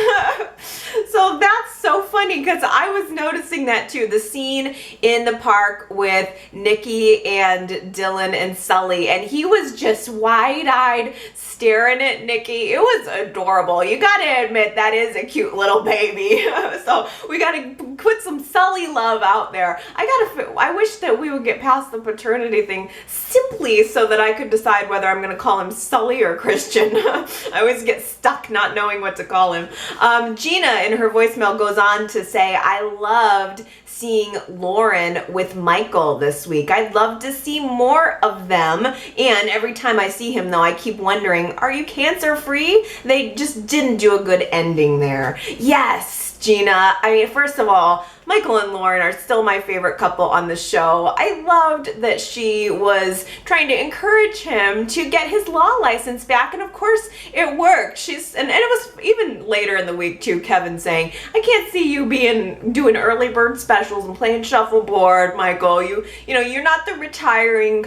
So that's so funny because I was noticing that too. The scene in the park with Nikki and Dylan and Sully, and he was just wide-eyed staring at Nikki. It was adorable. You gotta admit that is a cute little baby. So we gotta put some Sully love out there. I wish that we would get past the paternity thing simply so that I could decide whether I'm gonna call him Sully or Christian. I always get stuck not knowing what to call him. Gina in her voicemail goes on to say, I loved seeing Lauren with Michael this week. I'd love to see more of them. And every time I see him though, I keep wondering, are you cancer free? They just didn't do a good ending there. Yes, Gina. I mean, first of all, Michael and Lauren are still my favorite couple on the show. I loved that she was trying to encourage him to get his law license back, and of course it worked. And it was even later in the week too, Kevin saying, I can't see you doing early bird specials and playing shuffleboard, Michael. You know, you're not the retiring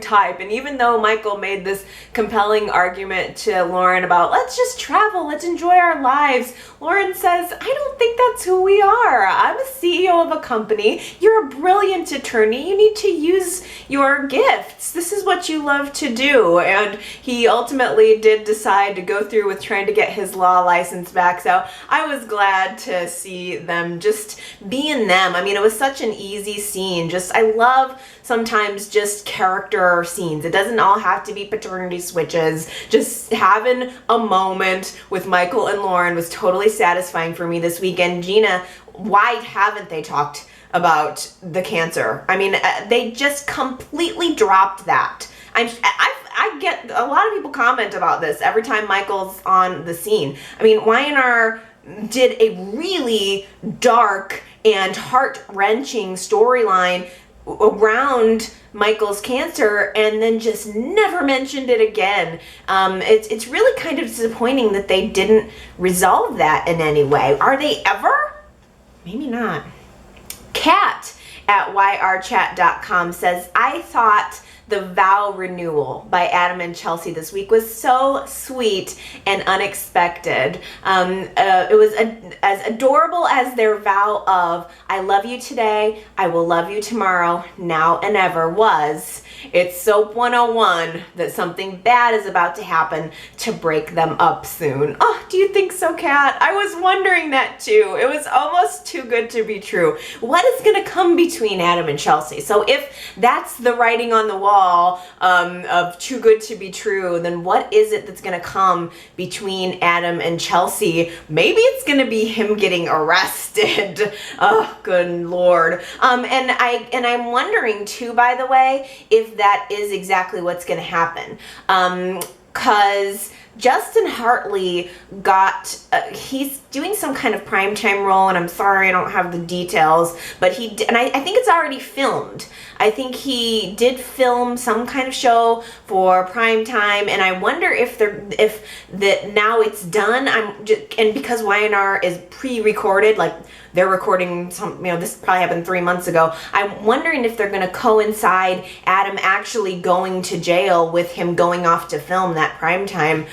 type. And even though Michael made this compelling argument to Lauren about, let's just travel, let's enjoy our lives, Lauren says, I don't think that's who we are. I'm a CEO of a company. You're a brilliant attorney. You need to use your gifts. This is what you love to do. And he ultimately did decide to go through with trying to get his law license back. So I was glad to see them just being them. I mean, it was such an easy scene. I love sometimes just character scenes. It doesn't all have to be paternity switches. Just having a moment with Michael and Lauren was totally satisfying for me this weekend. Gina, why haven't they talked about the cancer? I mean, they just completely dropped that. I get a lot of people comment about this every time Michael's on the scene. I mean, Y&R did a really dark and heart-wrenching storyline around Michael's cancer and then just never mentioned it again. It's really kind of disappointing that they didn't resolve that in any way. Are they ever? Maybe not. Kat at yrchat.com says, I thought the vow renewal by Adam and Chelsea this week was so sweet and unexpected. It was as adorable as their vow of, I love you today, I will love you tomorrow, now and ever was. It's Soap 101 that something bad is about to happen to break them up soon. Oh, do you think so, Kat? I was wondering that too. It was almost too good to be true. What is going to come between Adam and Chelsea? So if that's the writing on the wall of too good to be true, then what is it that's going to come between Adam and Chelsea? Maybe it's going to be him getting arrested. Oh, good Lord. And I'm wondering too, by the way, if that is exactly what's going to happen. Because Justin Hartley he's doing some kind of primetime role, and I'm sorry I don't have the details, but I think it's already filmed. I think he did film some kind of show for primetime, and I wonder if now it's done. And because Y&R is pre-recorded, like they're recording this probably happened 3 months ago. I'm wondering if they're going to coincide Adam actually going to jail with him going off to film that primetime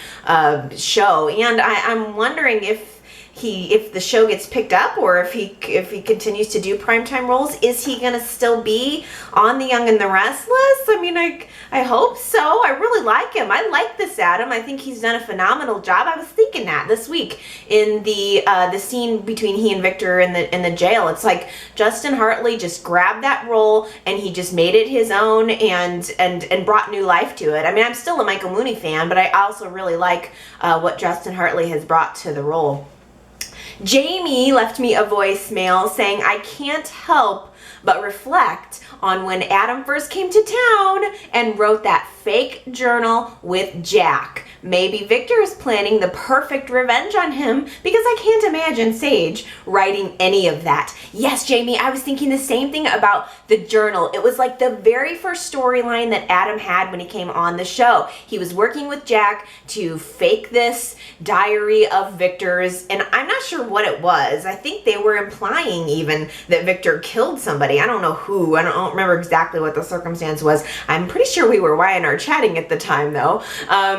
show. And I'm wondering if if the show gets picked up, or if he continues to do primetime roles. Is he gonna still be on The Young and the Restless? I mean, I hope so. I really like him. I like this Adam. I think he's done a phenomenal job. I was thinking that this week in the scene between he and Victor in the jail. It's like Justin Hartley just grabbed that role and he just made it his own and brought new life to it. I mean, I'm still a Michael Mooney fan, but I also really like what Justin Hartley has brought to the role. Jamie left me a voicemail saying, I can't help but reflect on when Adam first came to town and wrote that fake journal with Jack. Maybe Victor is planning the perfect revenge on him, because I can't imagine Sage writing any of that. Yes, Jamie, I was thinking the same thing about the journal. It was like the very first storyline that Adam had when he came on the show. He was working with Jack to fake this diary of Victor's, and I'm not sure what it was. I think they were implying even that Victor killed somebody. I don't know who. I don't remember exactly what the circumstance was. I'm pretty sure we were Y&R chatting at the time, though,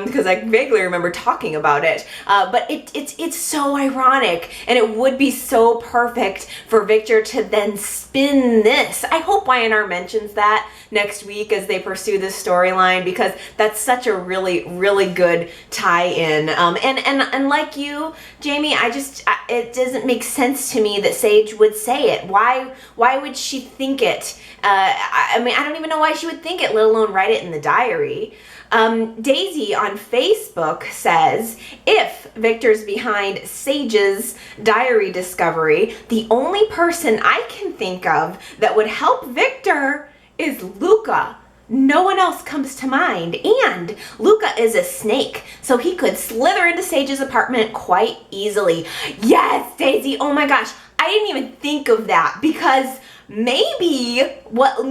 because I vaguely remember talking about it. But it's so ironic, and it would be so perfect for Victor to then spin this. I hope Y&R mentions that next week as they pursue this storyline, because that's such a really, really good tie-in. And like you, Jamie, it doesn't make sense to me that Sage would say it. Why would she think it? I mean, I don't even know why she would think it, let alone write it in the diary. Daisy on Facebook says, if Victor's behind Sage's diary discovery, the only person I can think of that would help Victor is Luca. No one else comes to mind. And Luca is a snake, so he could slither into Sage's apartment quite easily. Yes, Daisy, oh my gosh, I didn't even think of that, because maybe what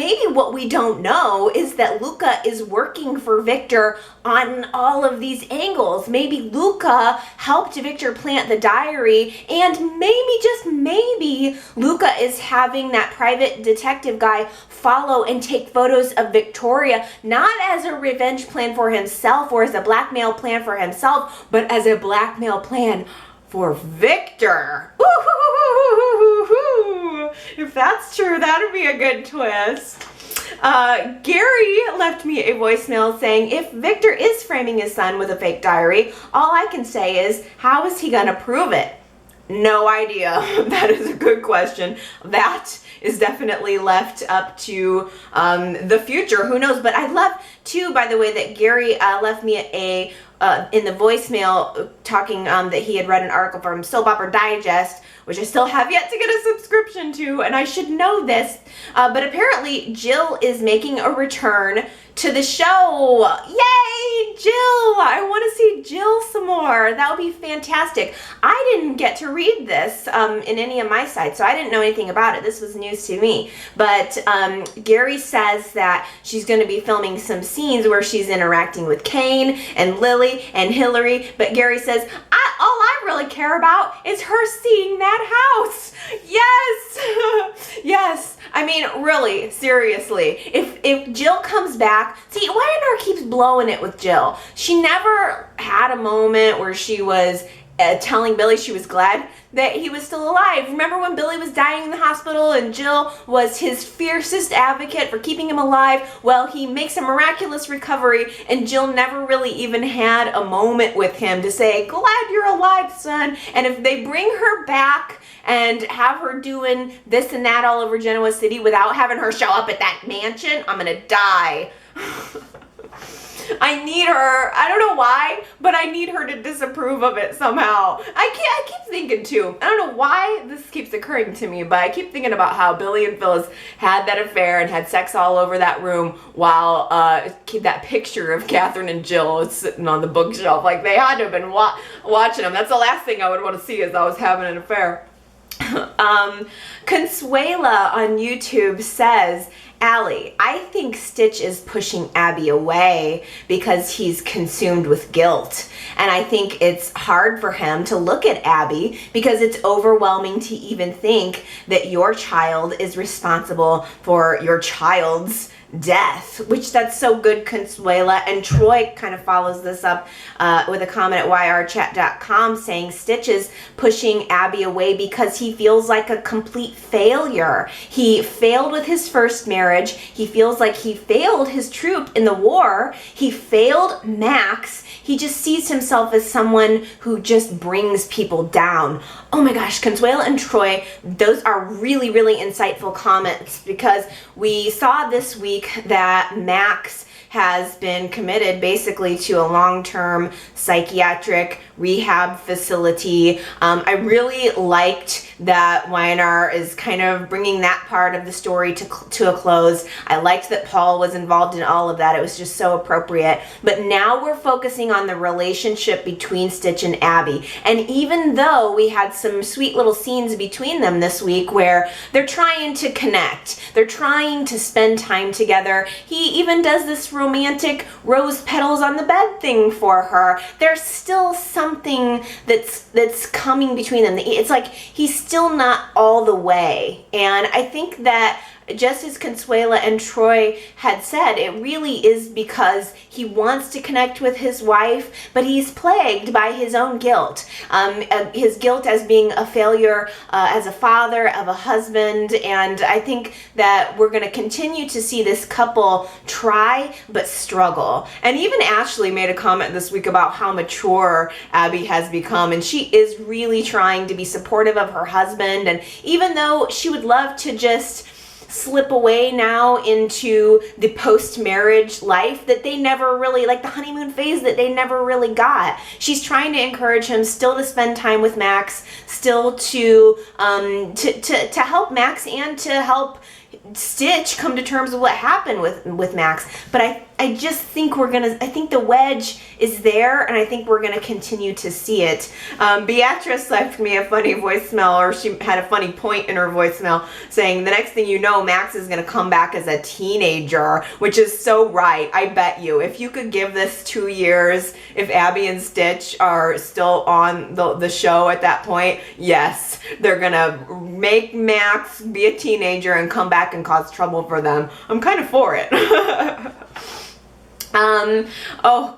we don't know is that Luca is working for Victor on all of these angles. Maybe Luca helped Victor plant the diary, and maybe, just maybe, Luca is having that private detective guy follow and take photos of Victoria, not as a revenge plan for himself or as a blackmail plan for himself, but as a blackmail plan for Victor. If that's true, that would be a good twist. Gary left me a voicemail saying, if Victor is framing his son with a fake diary, all I can say is, how is he gonna prove it? No idea. That is a good question. That is definitely left up to the future. Who knows? But I love, too, by the way, that Gary left me in the voicemail talking that he had read an article from Soap Opera Digest, which I still have yet to get a subscription to, and I should know this, but apparently Jill is making a return to the show. Yay, Jill! I want to see Jill some more. That would be fantastic. I didn't get to read this in any of my sites, so I didn't know anything about it. This was news to me. But Gary says that she's going to be filming some scenes where she's interacting with Kane and Lily and Hillary, but Gary says, all I really care about is her seeing that house. Yes! Yes. I mean, really, seriously, if Jill comes back, see, Y&R keeps blowing it with Jill. She never had a moment where she was telling Billy she was glad that he was still alive. Remember when Billy was dying in the hospital and Jill was his fiercest advocate for keeping him alive? Well, he makes a miraculous recovery, and Jill never really even had a moment with him to say, glad you're alive, son. And if they bring her back and have her doing this and that all over Genoa City without having her show up at that mansion, I'm gonna die. I need her. I don't know why, but I need her to disapprove of it somehow. I keep thinking too, I don't know why this keeps occurring to me, but I keep thinking about how Billy and Phyllis had that affair and had sex all over that room while that picture of Catherine and Jill is sitting on the bookshelf. Like, they had to have been watching them. That's the last thing I would want to see, is I was having an affair. Consuela on YouTube says, Allie, I think Stitch is pushing Abby away because he's consumed with guilt. And I think it's hard for him to look at Abby because it's overwhelming to even think that your child is responsible for your child's death, which that's so good, Consuela. And Troy kind of follows this up with a comment at yrchat.com saying Stitch is pushing Abby away because he feels like a complete failure. He failed with his first marriage. He feels like he failed his troop in the war. He failed Max. He just sees himself as someone who just brings people down. Oh my gosh, Consuela and Troy, those are really, really insightful comments, because we saw this week that Max has been committed basically to a long-term psychiatric rehab facility. I really liked that Y&R is kind of bringing that part of the story to a close. I liked that Paul was involved in all of that. It was just so appropriate. But now we're focusing on the relationship between Stitch and Abby. And even though we had some sweet little scenes between them this week where they're trying to connect, they're trying to spend time together, he even does this romantic rose petals on the bed thing for her. There's still something that's coming between them. It's like he's still not all the way. And I think that just as Consuela and Troy had said, it really is because he wants to connect with his wife, but he's plagued by his own guilt. His guilt as being a failure as a father, of a husband, and I think that we're going to continue to see this couple try but struggle. And even Ashley made a comment this week about how mature Abby has become, and she is really trying to be supportive of her husband, and even though she would love to just slip away now into the post-marriage life that they never really, like the honeymoon phase that they never really got. She's trying to encourage him still to spend time with Max, still to help Max and to help Stitch come to terms with what happened with Max. But I just think I think the wedge is there, and I think we're gonna continue to see it. Beatrice left me a funny voicemail, or she had a funny point in her voicemail saying the next thing you know, Max is gonna come back as a teenager, which is so right. I bet you, if you could give this 2 years, if Abby and Stitch are still on the show at that point, yes, they're gonna make Max be a teenager and come back and cause trouble for them. I'm kind of for it.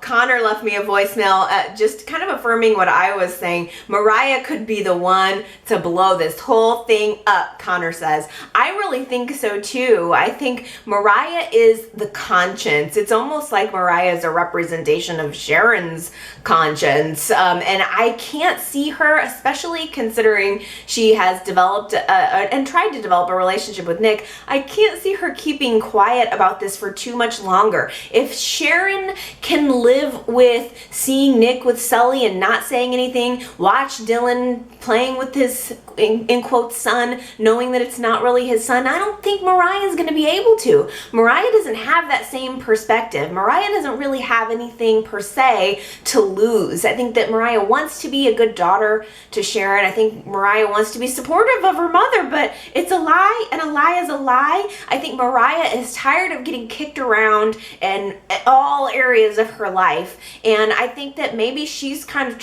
Connor left me a voicemail just kind of affirming what I was saying. Mariah could be the one to blow this whole thing up, Connor says. I really think so too. I think Mariah is the conscience. It's almost like Mariah is a representation of Sharon's conscience. And I can't see her, especially considering she has developed and tried to develop a relationship with Nick. I can't see her keeping quiet about this for too much longer. If Sharon can live with seeing Nick with Sully and not saying anything, watch Dylan playing with his, in quotes, son, knowing that it's not really his son, I don't think Mariah is going to be able to. Mariah doesn't have that same perspective. Mariah doesn't really have anything per se to lose. I think that Mariah wants to be a good daughter to Sharon. I think Mariah wants to be supportive of her mother, but it's a lie, and a lie is a lie. I think Mariah is tired of getting kicked around in all areas of her life, and I think that maybe she's kind of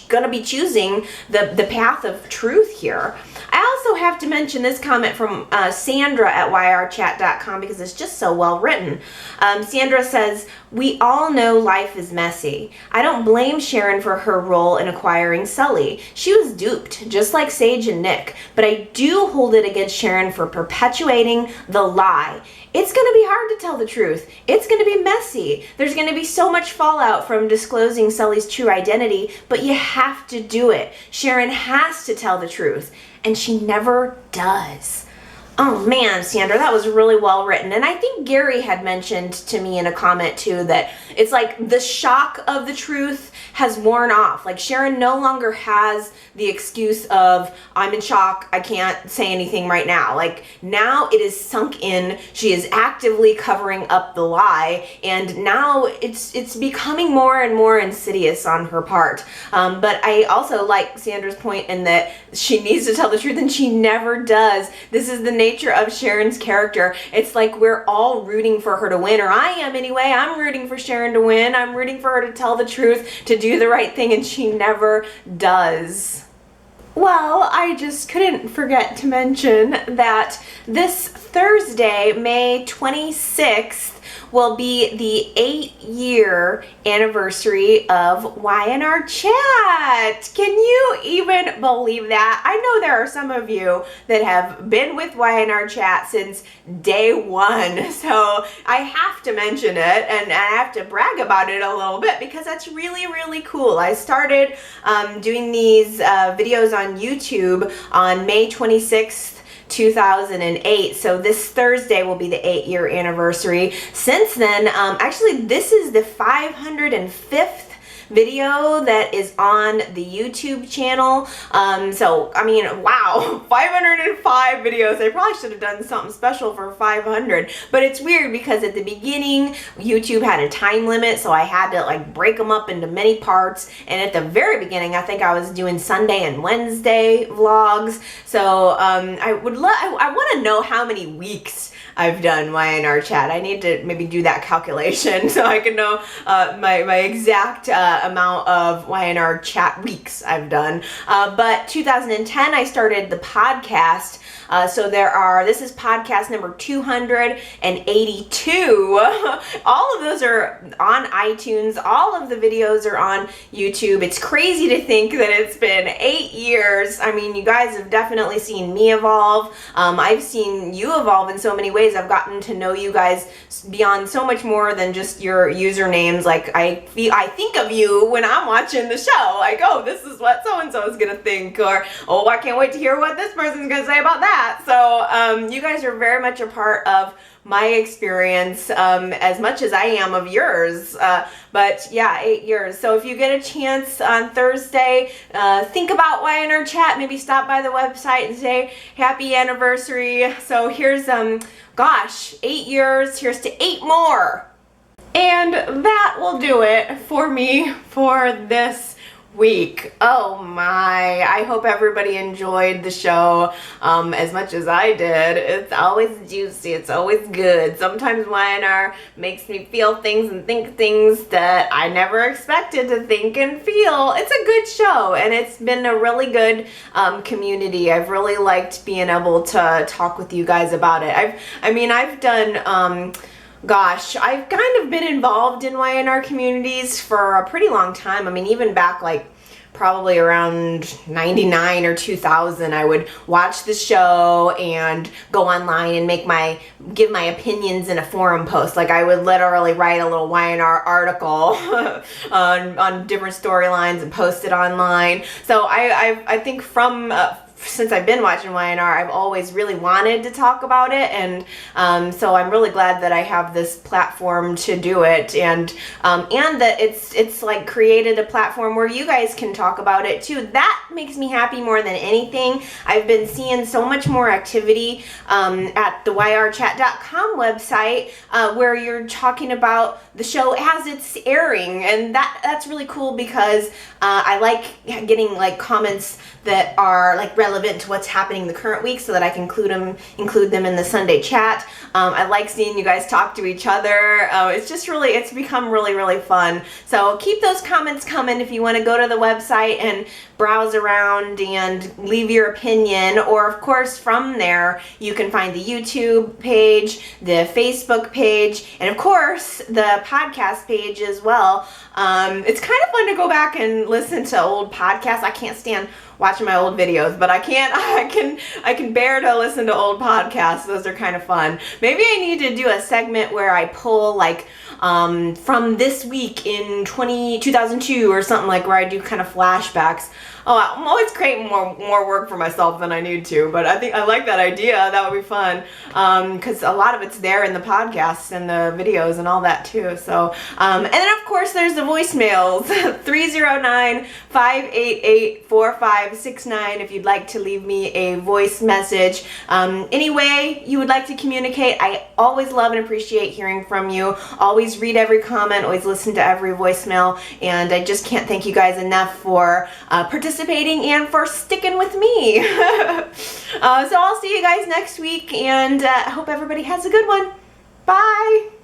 going to be choosing the path of truth here. I also have to mention this comment from Sandra at yrchat.com because it's just so well written. Sandra says, "We all know life is messy. I don't blame Sharon for her role in acquiring Sully. She was duped, just like Sage and Nick, but I do hold it against Sharon for perpetuating the lie. It's going to be hard to tell the truth. It's going to be messy. There's going to be so much fallout from disclosing Sully's true identity, but you have to do it. Sharon has to tell the truth, and she never does." Oh man, Sandra, that was really well written. And I think Gary had mentioned to me in a comment too that it's like the shock of the truth has worn off. Like Sharon no longer has the excuse of, I'm in shock, I can't say anything right now. Like now it is sunk in, she is actively covering up the lie, and now it's becoming more and more insidious on her part. But I also like Sandra's point in that she needs to tell the truth and she never does. This is the nature of Sharon's character. It's like we're all rooting for her to win, or I am anyway. I'm rooting for Sharon to win. I'm rooting for her to tell the truth, to do the right thing, and she never does. Well, I just couldn't forget to mention that this Thursday, May 26th, will be the 8-year anniversary of Y&R Chat. Can you even believe that? I know there are some of you that have been with Y&R Chat since day one, so I have to mention it and I have to brag about it a little bit because that's really, really cool. I started doing these videos on YouTube on May 26th, 2008. So this Thursday will be the 8-year anniversary. Since then, actually this is the 505th video that is on the YouTube channel. So I mean, wow, 505 videos. I probably should have done something special for 500, but it's weird because at the beginning YouTube had a time limit, so I had to like break them up into many parts, and at the very beginning I think I was doing Sunday and Wednesday vlogs. So I want to know how many weeks I've done Y&R Chat. I need to maybe do that calculation so I can know my exact amount of Y&R Chat weeks I've done. But 2010 I started the podcast. So this is podcast number 282. All of those are on iTunes. All of the videos are on YouTube. It's crazy to think that it's been 8 years. I mean, you guys have definitely seen me evolve. I've seen you evolve in so many ways. I've gotten to know you guys beyond so much more than just your usernames. Like I think of you when I'm watching the show. Like, oh, this is what so-and-so is gonna think, or oh, I can't wait to hear what this person's gonna say about that. So you guys are very much a part of my experience as much as I am of yours. But yeah, 8 years. So if you get a chance on Thursday, think about Y&R Chat. Maybe stop by the website and say happy anniversary. So here's gosh, 8 years. Here's to 8 more. And that will do it for me for this week. Oh my, I hope everybody enjoyed the show as much as I did. It's always juicy, it's always good. Sometimes Y&R makes me feel things and think things that I never expected to think and feel. It's a good show, and it's been a really good community. I've really liked being able to talk with you guys about it. I've done gosh, I've kind of been involved in Y&R communities for a pretty long time. I mean, even back like probably around 99 or 2000, I would watch the show and go online and give my opinions in a forum post. Like I would literally write a little Y&R article on different storylines and post it online. So I think since I've been watching Y&R, I've always really wanted to talk about it, and so I'm really glad that I have this platform to do it, and that it's like created a platform where you guys can talk about it too. That makes me happy more than anything. I've been seeing so much more activity at the yrchat.com website where you're talking about the show as it's airing, and that's really cool because I like getting like comments that are like relevant to what's happening the current week so that I can include them in the Sunday chat. I like seeing you guys talk to each other. It's become really, really fun. So keep those comments coming if you want to go to the website and browse around and leave your opinion, or of course from there you can find the YouTube page, the Facebook page, and of course the podcast page as well. It's kind of fun to go back and listen to old podcasts. I can't stand watching my old videos, but I can bear to listen to old podcasts. Those are kind of fun. Maybe I need to do a segment where I pull like from this week in 2002 or something, like where I do kind of flashbacks. Oh, I'm always creating more work for myself than I need to, but I think I like that idea. That would be fun because a lot of it's there in the podcasts and the videos and all that too. So, and then of course there's the voicemails, 309-588-4569 if you'd like to leave me a voice message. Any way you would like to communicate, I always love and appreciate hearing from you. Always read every comment, always listen to every voicemail, and I just can't thank you guys enough for participating and for sticking with me. So I'll see you guys next week, and I hope everybody has a good one. Bye!